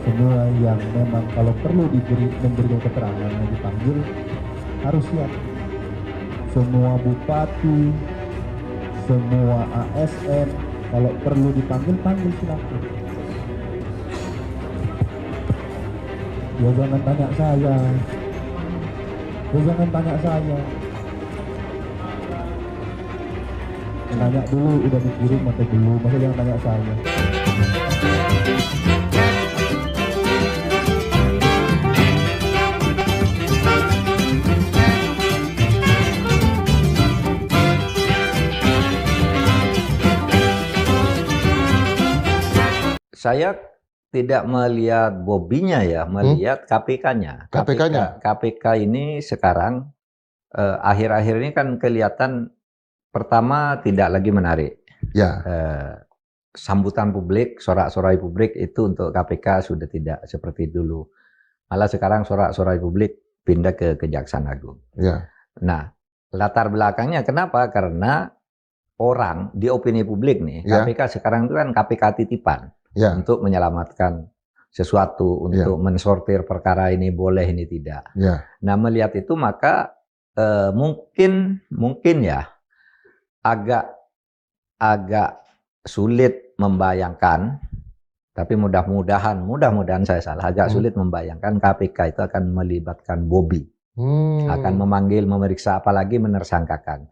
Semua yang memang kalau perlu memberikan keterangan dipanggil harus siap. Semua bupati, semua ASN kalau perlu dipanggil panggil silakan. Ya jangan tanya saya. Ya jangan tanya saya. Nanya dulu udah dikirim atau belum, masa jangan tanya saya. Saya tidak melihat Bobinya ya, melihat KPK-nya. KPK-nya. KPK ini sekarang akhir-akhir ini kan kelihatan pertama tidak lagi menarik. Ya. Sambutan publik, sorak-sorai publik itu untuk KPK sudah tidak seperti dulu. Malah sekarang sorak-sorai publik pindah ke Kejaksaan Agung. Ya. Nah, latar belakangnya kenapa? Karena orang di opini publik nih, Ya. KPK sekarang itu kan KPK titipan. Ya. Untuk menyelamatkan sesuatu, untuk mensortir perkara ini boleh, ini tidak. Ya. Nah, melihat itu maka mungkin ya agak sulit membayangkan, tapi mudah-mudahan saya salah, agak sulit membayangkan KPK itu akan melibatkan Bobi. Akan memanggil, memeriksa, apalagi menersangkakan.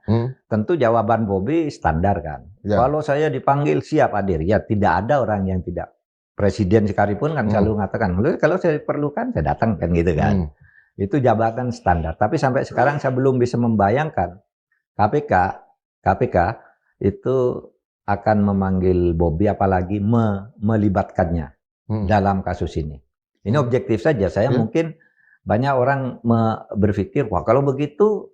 Tentu jawaban Bobi standar kan. Ya. Kalau saya dipanggil siap hadir. Ya tidak ada orang yang tidak. Presiden sekalipun kan selalu mengatakan, kalau saya perlukan saya datang kan gitu kan. Itu jabatan standar. Tapi sampai sekarang saya belum bisa membayangkan KPK itu akan memanggil Bobi apalagi melibatkannya dalam kasus ini. Ini objektif saja. Saya mungkin banyak orang berpikir, wah kalau begitu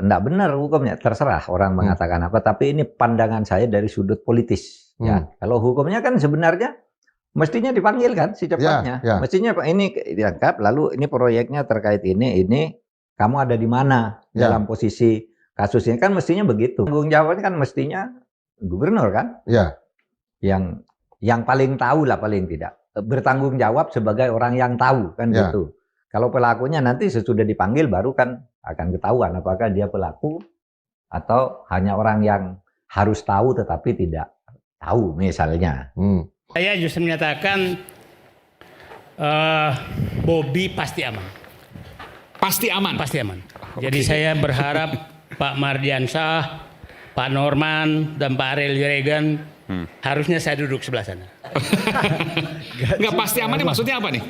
enggak benar hukumnya. Terserah orang mengatakan apa, tapi ini pandangan saya dari sudut politis. Ya, kalau hukumnya kan sebenarnya mestinya dipanggil kan secepatnya. Mestinya ini diangkat, lalu ini proyeknya terkait ini kamu ada di mana dalam posisi kasusnya, kan mestinya begitu. Tanggung jawabnya kan mestinya gubernur kan? Ya. Yang paling tahu lah, paling tidak. Bertanggung jawab sebagai orang yang tahu kan gitu. Kalau pelakunya nanti sesudah dipanggil baru kan akan ketahuan apakah dia pelaku atau hanya orang yang harus tahu tetapi tidak tahu misalnya. Saya justru menyatakan Bobi pasti aman. Pasti aman. Pasti aman. Jadi saya berharap Pak Mardiansyah, Pak Norman dan Pak Ariel Juragan harusnya saya duduk sebelah sana. Nggak pasti aman maksudnya apa nih?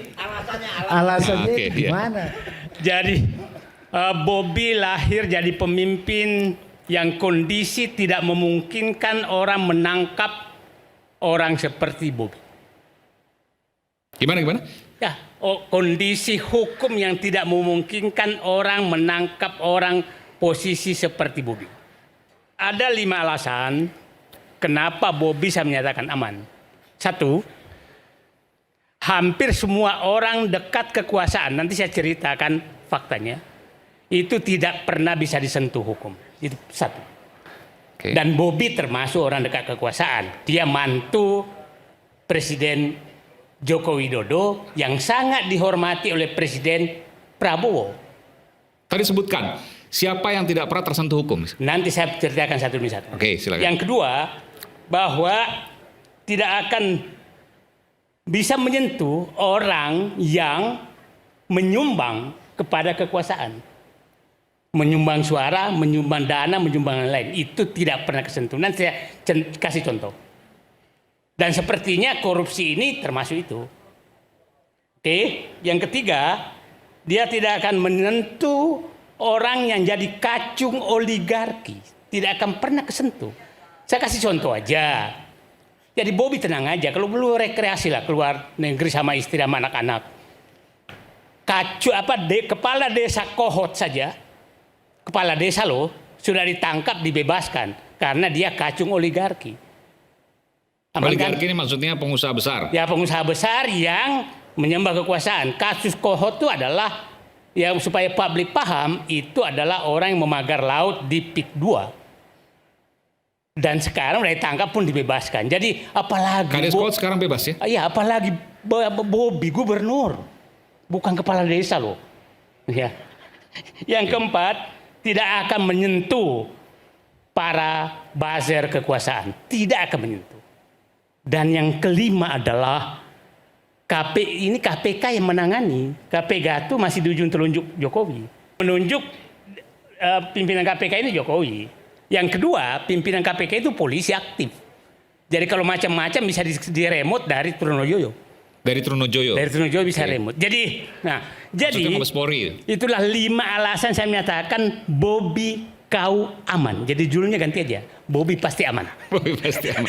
Alasannya Oke, gimana? Jadi Bobi lahir jadi pemimpin yang kondisi tidak memungkinkan orang menangkap orang seperti Bobi. Gimana? Ya, kondisi hukum yang tidak memungkinkan orang menangkap orang posisi seperti Bobi. Ada 5 alasan kenapa Bobi saya menyatakan aman. 1, hampir semua orang dekat kekuasaan, nanti saya ceritakan faktanya, itu tidak pernah bisa disentuh hukum. Itu 1. Okay. Dan Bobi termasuk orang dekat kekuasaan. Dia mantu Presiden Joko Widodo yang sangat dihormati oleh Presiden Prabowo. Tadi sebutkan, siapa yang tidak pernah tersentuh hukum? Nanti saya ceritakan satu demi satu. Oke, silakan. Yang kedua, bahwa tidak akan bisa menyentuh orang yang menyumbang kepada kekuasaan. Menyumbang suara, menyumbang dana, menyumbang lain. Itu tidak pernah kesentuh. Nanti saya kasih contoh. Dan sepertinya korupsi ini termasuk itu. Oke, yang ketiga, dia tidak akan menyentuh orang yang jadi kacung oligarki. Tidak akan pernah kesentuh. Saya kasih contoh aja. Jadi Bobi tenang aja, kalau perlu rekreasi lah keluar negeri sama istri sama anak-anak. Kepala desa Kohot saja, kepala desa loh, sudah ditangkap dibebaskan karena dia kacung oligarki. Oligarki ini maksudnya pengusaha besar. Ya, pengusaha besar yang menyembah kekuasaan. Kasus Kohot itu adalah yang supaya publik paham, itu adalah orang yang memagar laut di PIK 2. Dan sekarang udah ditangkap pun dibebaskan. Jadi apalagi Kades Pol sekarang bebas ya? iya, apalagi Bobi gubernur, bukan kepala desa loh. Ya. Yang keempat, tidak akan menyentuh para buzzer kekuasaan, tidak akan menyentuh. Dan yang kelima adalah ini KPK yang menangani. KPK itu masih di ujung telunjuk Jokowi. Menunjuk pimpinan KPK ini Jokowi. Yang kedua, pimpinan KPK itu polisi aktif. Jadi kalau macam-macam bisa di remote dari Trunojoyo. Dari Trunojoyo? Dari Trunojoyo bisa Oke. remote. Jadi, Maksudnya Mabes Polri? itulah 5 alasan saya menyatakan Bobi kau aman. Jadi judulnya ganti aja. Bobi pasti aman. Pasti aman.